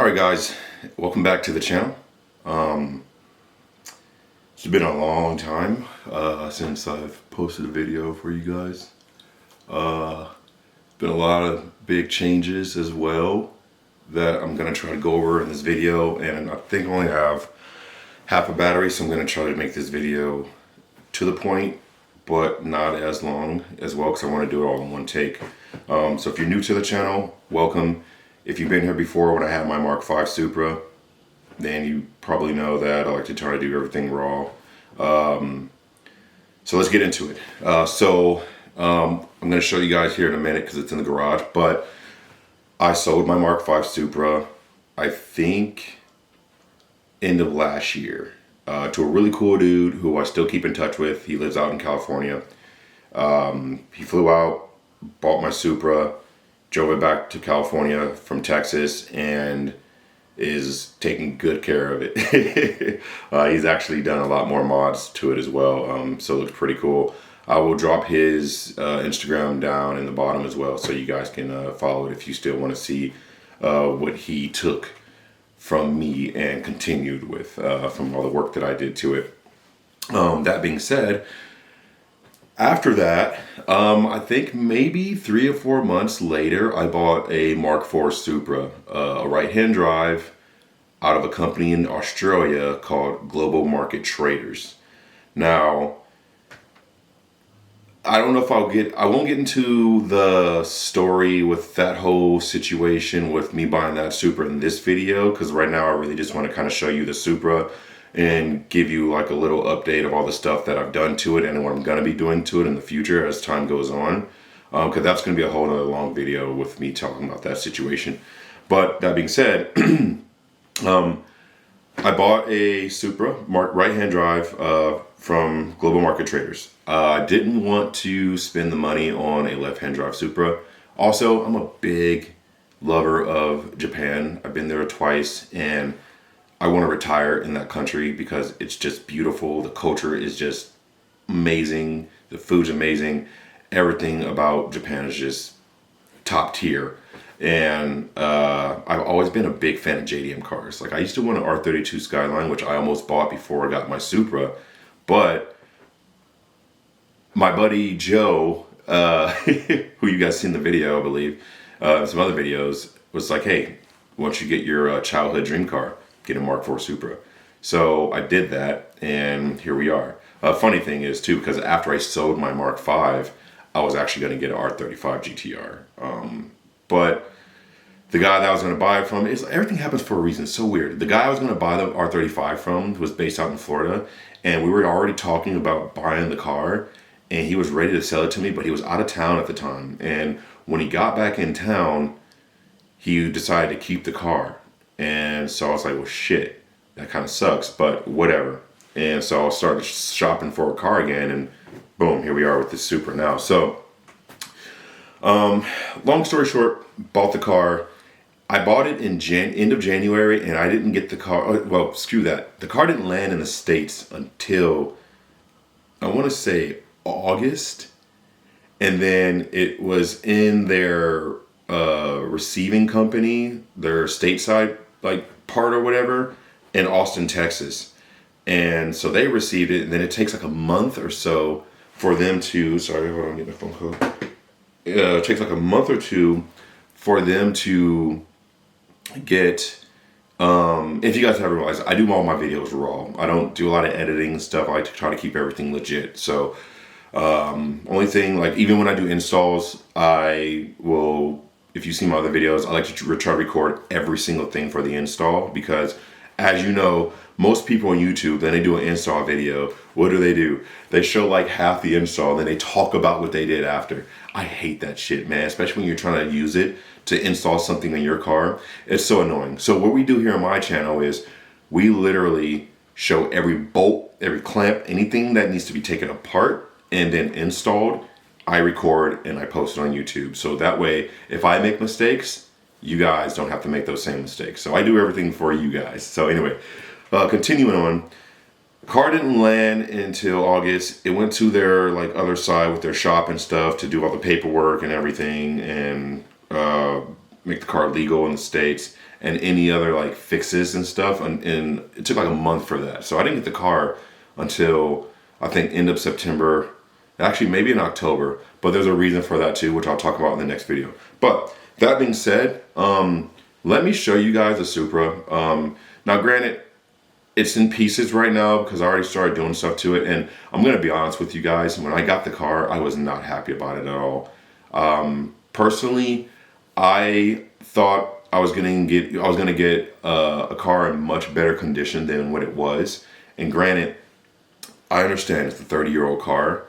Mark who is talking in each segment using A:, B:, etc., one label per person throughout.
A: Alright guys, welcome back to the channel. It's been a long time since I've posted a video for you guys. Been a lot of big changes as well that I'm going to try to go over in this video, and I think I only have half a battery, so I'm going to try to make this video to the point but not as long as well because I want to do it all in one take. So if you're new to the channel, welcome. If you've been here before when I had my MK4 Supra, then you probably know that I like to try to do everything raw. So let's get into it. I'm going to show you guys here in a minute because it's in the garage, but I sold my MK4 Supra, I think, end of last year, to a really cool dude who I still keep in touch with. He lives out in California. He flew out, bought my Supra, drove it back to California from Texas, and is taking good care of it. He's actually done a lot more mods to it as well, so it looks pretty cool. I will drop his Instagram down in the bottom as well, so you guys can follow it if you still want to see what he took from me and continued with from all the work that I did to it. That being said, after that, I think maybe 3 or 4 months later, I bought a MK4 Supra, a right-hand drive out of a company in Australia called Global Market Traders. Now, I don't know if I won't get into the story with that whole situation with me buying that Supra in this video, because right now I really just want to kind of show you the Supra and give you like a little update of all the stuff that I've done to it and what I'm going to be doing to it in the future as time goes on, because that's going to be a whole other long video with me talking about that situation. But that being said, I bought a Supra right-hand drive from Global Market Traders. I didn't want to spend the money on a left-hand drive Supra. Also, I'm a big lover of Japan. I've been there twice, and I want to retire in that country because it's just beautiful. The culture is just amazing. The food's amazing. Everything about Japan is just top tier. And I've always been a big fan of JDM cars. Like, I used to want an R32 Skyline, which I almost bought before I got my Supra. But my buddy Joe, who you guys seen in the video, I believe, some other videos, was like, hey, once you get your childhood dream car, get a MK4 Supra. So I did that, and here we are. Funny thing is, too, because after I sold my MK5, I was actually going to get an R35 GTR. But the guy that I was going to buy it from, everything happens for a reason. It's so weird. The guy I was going to buy the R35 from was based out in Florida, and we were already talking about buying the car, and he was ready to sell it to me, but he was out of town at the time. And when he got back in town, he decided to keep the car. And so I was like, well, shit, that kind of sucks, but whatever. And so I started shopping for a car again, and boom, here we are with this Supra now. So, long story short, bought the car. I bought it in end of January, and I didn't get the car. Well, screw that. The car didn't land in the States until, I want to say, August. And then it was in their receiving company, their stateside part or whatever, in Austin, Texas. And so they received it, and then it takes like a month or so for them to, sorry, hold on, get my phone call. It takes like a month or two for them to get, if you guys haven't realized, I do all my videos raw. I don't do a lot of editing and stuff. I like to try to keep everything legit. So, only thing, like, even when I do installs, I will, if you see my other videos, I like to try to record every single thing for the install, because as you know, most people on YouTube, then they do an install video, what do? They show like half the install, then they talk about what they did after. I hate that shit, man, especially when you're trying to use it to install something in your car. It's so annoying. So what we do here on my channel is we literally show every bolt, every clamp, anything that needs to be taken apart and then installed. I record and I post it on YouTube. So that way, if I make mistakes, you guys don't have to make those same mistakes. So I do everything for you guys. So anyway, continuing on, car didn't land until August. It went to their like other side with their shop and stuff to do all the paperwork and everything. And make the car legal in the States and any other like fixes and stuff. And it took like a month for that. So I didn't get the car until I think end of September, actually maybe in October. But there's a reason for that too, which I'll talk about in the next video. But that being said, let me show you guys the Supra. Now granted, it's in pieces right now because I already started doing stuff to it. And I'm going to be honest with you guys. When I got the car, I was not happy about it at all. Personally, I thought I was going to get a car in much better condition than what it was. And granted, I understand it's a 30-year-old car.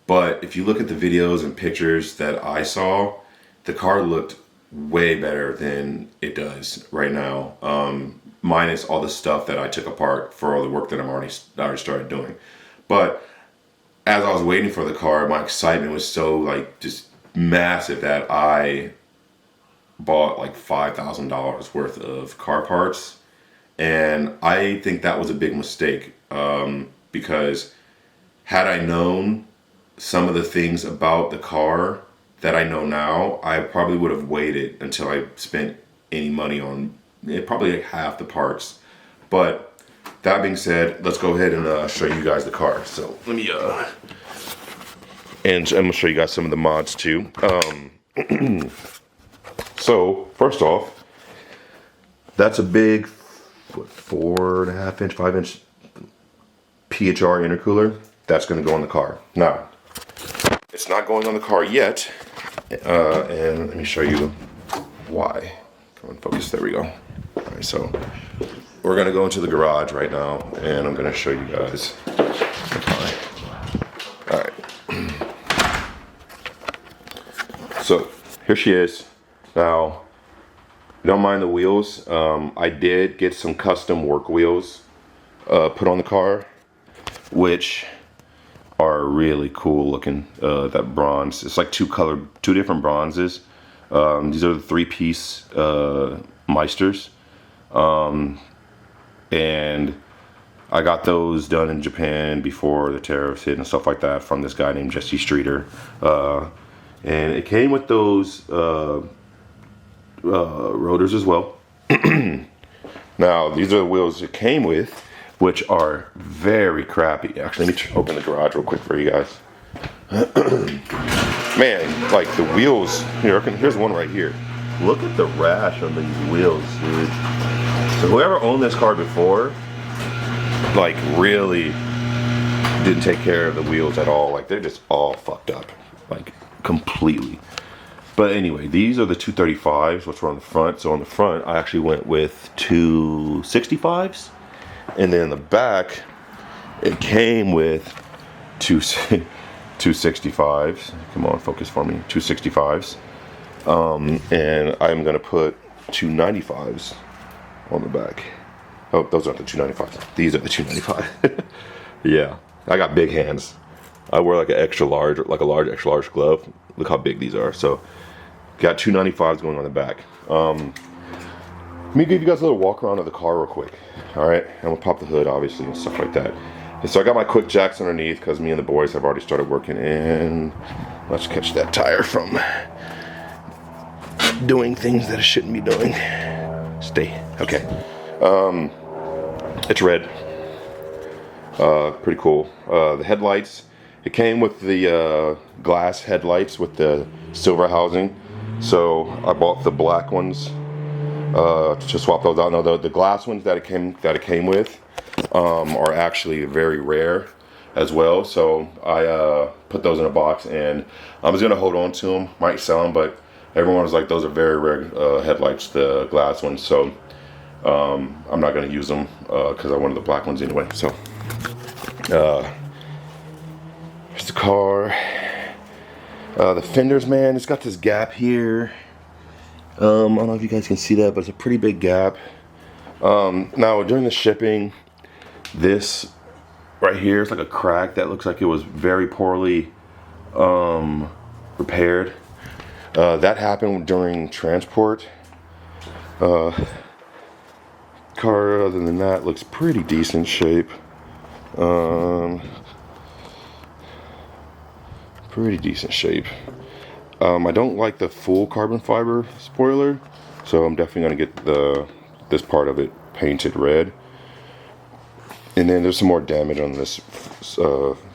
A: But if you look at the videos and pictures that I saw, the car looked way better than it does right now. Minus all the stuff that I took apart for all the work that I already started doing. But as I was waiting for the car, my excitement was so like just massive that I bought like $5,000 worth of car parts. And I think that was a big mistake, because had I known some of the things about the car that I know now, I probably would have waited until I spent any money on probably like half the parts. But that being said, let's go ahead and show you guys the car. So let me and I'm gonna show you guys some of the mods too. So first off, that's a big 4.5 inch, 5 inch PHR intercooler. That's gonna go in the car. Now, it's not going on the car yet, and let me show you why. Come on, focus. There we go. All right, so we're gonna go into the garage right now, and I'm gonna show you guys the car. All right. So here she is. Now, don't mind the wheels. I did get some custom work wheels put on the car, which are really cool looking. That bronze, it's like two different bronzes. These are the 3-piece Meisters, and I got those done in Japan before the tariffs hit and stuff like that from this guy named Jesse Streeter, and it came with those rotors as well. Now these are the wheels it came with, which are very crappy. Actually, let me open the garage real quick for you guys. Man, like the wheels here. Here's one right here. Look at the rash on these wheels, dude. So whoever owned this car before, like, really didn't take care of the wheels at all. Like, they're just all fucked up, like completely. But anyway, these are the 235s, which were on the front. So on the front, I actually went with 265s, and then in the back, it came with 265s. Come on, focus for me. 265s. And I'm gonna put 295s on the back. Oh, those aren't the 295s. These are the 295. Yeah, I got big hands. I wear like an extra large, like a large extra large glove. Look how big these are. So, got 295s going on the back. Let me give you guys a little walk around of the car real quick. All right, I'm gonna pop the hood, obviously, and stuff like that. And so I got my quick jacks underneath because me and the boys have already started working. And let's catch that tire from doing things that it shouldn't be doing. Stay. Okay. It's red. Pretty cool. The headlights. It came with the glass headlights with the silver housing. So I bought the black ones to swap those out. No, the glass ones that it came with are actually very rare as well. So I put those in a box, and I was gonna hold on to them. Might sell them, but everyone was like, those are very rare headlights, the glass ones. So I'm not gonna use them because I wanted the black ones anyway. So here's the car. The fenders, man, it's got this gap here. I don't know if you guys can see that, but it's a pretty big gap. Now during the shipping, this right here is like a crack that looks like it was very poorly repaired. That happened during transport. Car, other than that, looks pretty decent shape. Pretty decent shape. I don't like the full carbon fiber spoiler, so I'm definitely going to get this part of it painted red. And then there's some more damage on this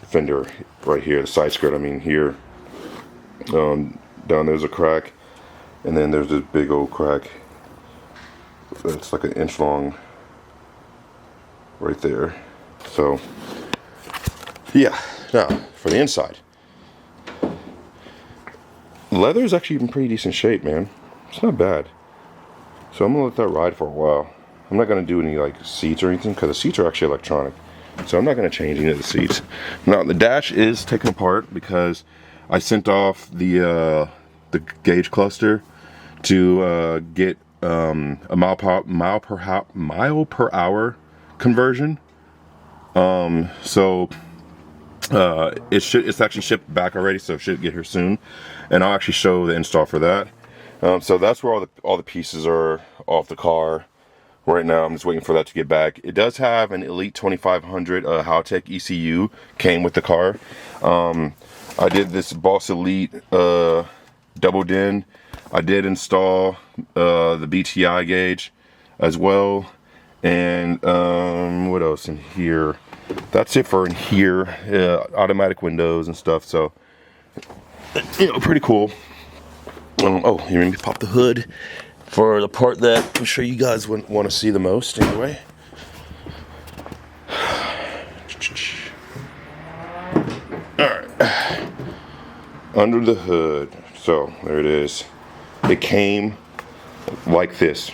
A: fender right here, the side skirt. I mean here, down there's a crack, and then there's this big old crack. It's like an inch long right there. So yeah, now for the inside. Leather is actually in pretty decent shape, man. It's not bad. So I'm gonna let that ride for a while. I'm not gonna do any like seats or anything because the seats are actually electronic. So I'm not gonna change any of the seats. Now the dash is taken apart because I sent off the gauge cluster to get a mile per hour conversion. So it's actually shipped back already, so it should get here soon, and I'll actually show the install for that. So that's where all the pieces are off the car right now. I'm just waiting for that to get back. It does have an Elite 2500 Haltech ECU came with the car. I did this Boss Elite double din. I did install the BTI gauge as well, and what else in here? That's it for in here. Automatic windows and stuff. So you know, pretty cool. Oh, you made me pop the hood for the part that I'm sure you guys wouldn't want to see the most anyway. Alright. Under the hood. So, there it is. It came like this.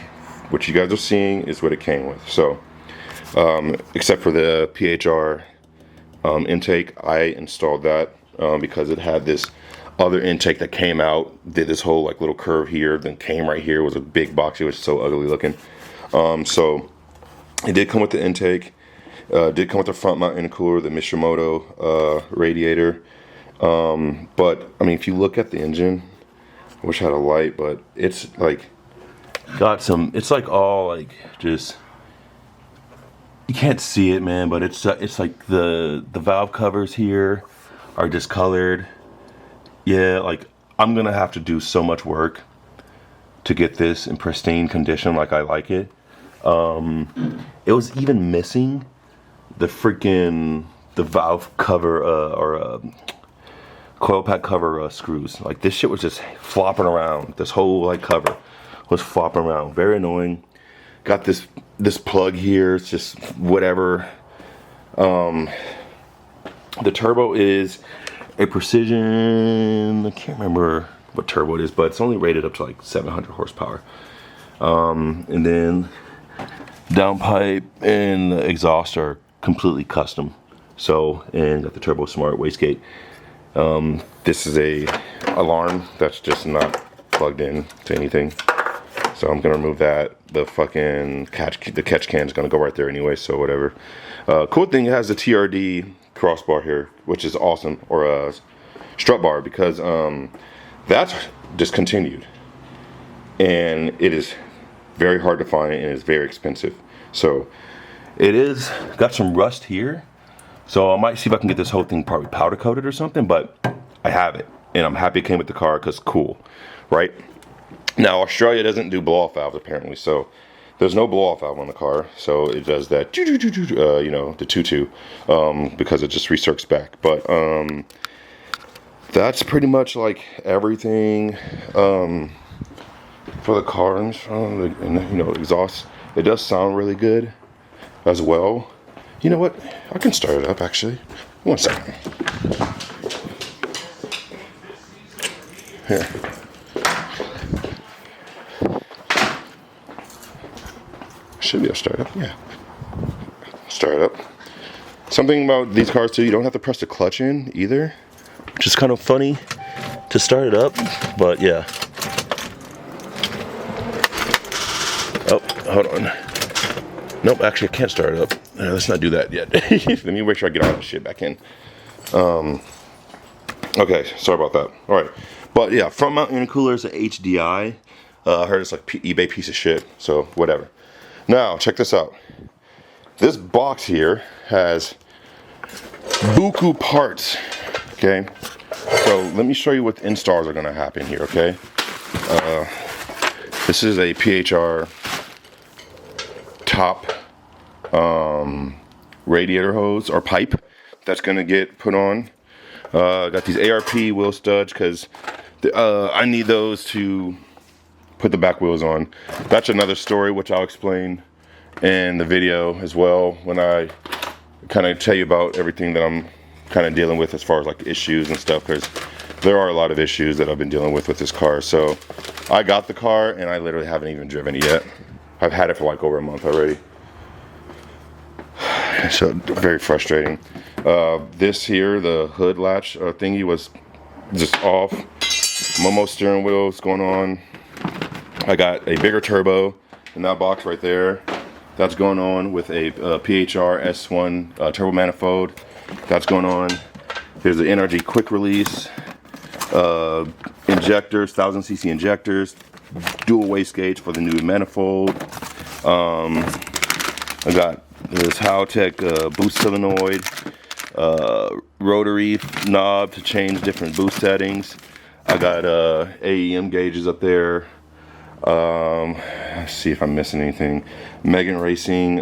A: What you guys are seeing is what it came with. So, except for the PHR intake, I installed that because it had this other intake that came out, did this whole like little curve here, then came right here. It was a big box. It was so ugly looking. So it did come with the intake. Did come with the front mount intercooler, the Mishimoto radiator. But I mean, if you look at the engine, I wish I had a light, but it's like got some. It's like all like just. You can't see it, man, but it's like the valve covers here are discolored. Yeah, like I'm gonna have to do so much work to get this in pristine condition like I like it. It was even missing the valve cover or coil pack cover screws. Like this shit was just flopping around. This whole like cover was flopping around. Very annoying. Got this plug here. It's just whatever. The turbo is a Precision, I can't remember what turbo it is, but it's only rated up to like 700 horsepower. And then downpipe and the exhaust are completely custom. So, and got the Turbo Smart wastegate. This is a alarm that's just not plugged in to anything. So I'm gonna remove that. The fucking catch can is gonna go right there anyway, so whatever. Cool thing, it has the TRD crossbar here, which is awesome, or a strut bar, because that's discontinued, and it is very hard to find and it's very expensive. So it is got some rust here, so I might see if I can get this whole thing probably powder coated or something, but I have it, and I'm happy it came with the car because cool, right? Now Australia doesn't do blow off valves apparently, so there's no blow off valve on the car, so it does that, you know, the tutu, because it just recircs back. But that's pretty much like everything for the car, and you know, exhaust. It does sound really good as well. You know what? I can start it up actually. 1 second. Here. Should be able to start up, yeah. Start up. Something about these cars too, you don't have to press the clutch in either, which is kind of funny to start it up, but yeah. Oh, hold on. Nope, actually I can't start it up. Let's not do that yet. Let me make sure I get all that shit back in. Okay, sorry about that. All right, but yeah, front mount intercooler is a HDI. I heard it's like eBay piece of shit, so whatever. Now, check this out. This box here has buku parts, okay? So let me show you what installs are going to happen here, okay? This is a PHR top radiator hose or pipe that's going to get put on. Got these ARP wheel studs because I need those to put the back wheels on. That's another story which I'll explain in the video as well when I kind of tell you about everything that I'm kind of dealing with as far as like issues and stuff, because there are a lot of issues that I've been dealing with this car. So I got the car and I literally haven't even driven it yet. I've had it for like over a month already. So very frustrating. This here, the hood latch thingy was just off. Momo steering wheel's going on. I got a bigger turbo in that box right there. That's going on with a PHR S1 turbo manifold. That's going on. Here's the NRG quick release. Injectors, 1000cc injectors. Dual wastegate for the new manifold. I got this Howtech boost solenoid. Rotary knob to change different boost settings. I got AEM gauges up there. Let's see if I'm missing anything. Megan Racing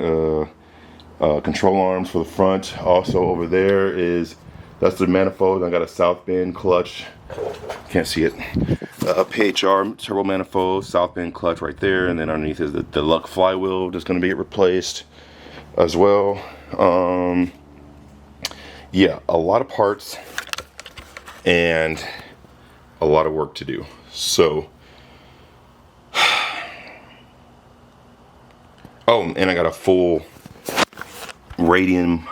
A: control arms for the front. Also over there that's the manifold. I got a South Bend clutch. Can't see it. PHR turbo manifold, South Bend clutch right there, and then underneath is the deluxe flywheel that's going to be replaced as well. Yeah, a lot of parts and a lot of work to do. So, oh, and I got a full radium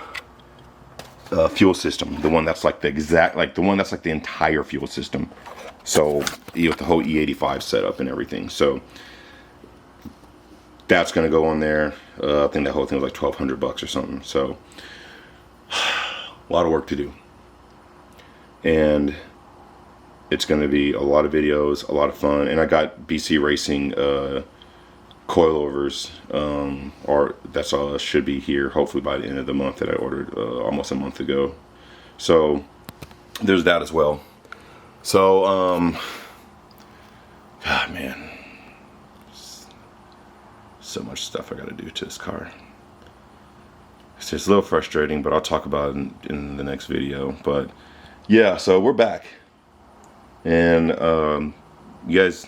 A: fuel system, the one that's like the entire fuel system. So with the whole E85 setup and everything. So that's gonna go on there. I think that whole thing was like $1,200 or something. So a lot of work to do, and it's gonna be a lot of videos, a lot of fun. And I got BC Racing coilovers, or that's all should be here hopefully by the end of the month that I ordered almost a month ago. So there's that as well. So God, man, so much stuff I gotta do to this car. It's just a little frustrating, but I'll talk about it in the next video. But yeah, so we're back, and you guys,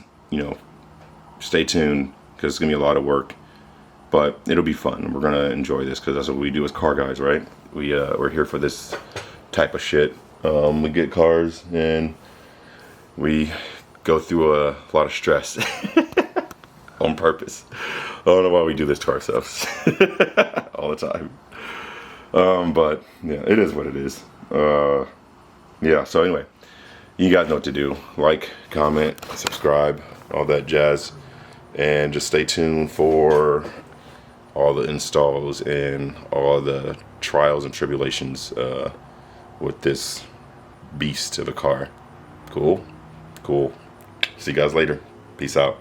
A: stay tuned, because it's gonna be a lot of work, but it'll be fun. We're gonna enjoy this, because that's what we do as car guys, right? We're here for this type of shit. We get cars and we go through a lot of stress on purpose. I don't know why we do this to ourselves all the time. But yeah, it is what it is. Yeah, so anyway, you guys know what to do. Like, comment, subscribe, all that jazz. And just stay tuned for all the installs and all the trials and tribulations with this beast of a car. Cool? Cool. See you guys later. Peace out.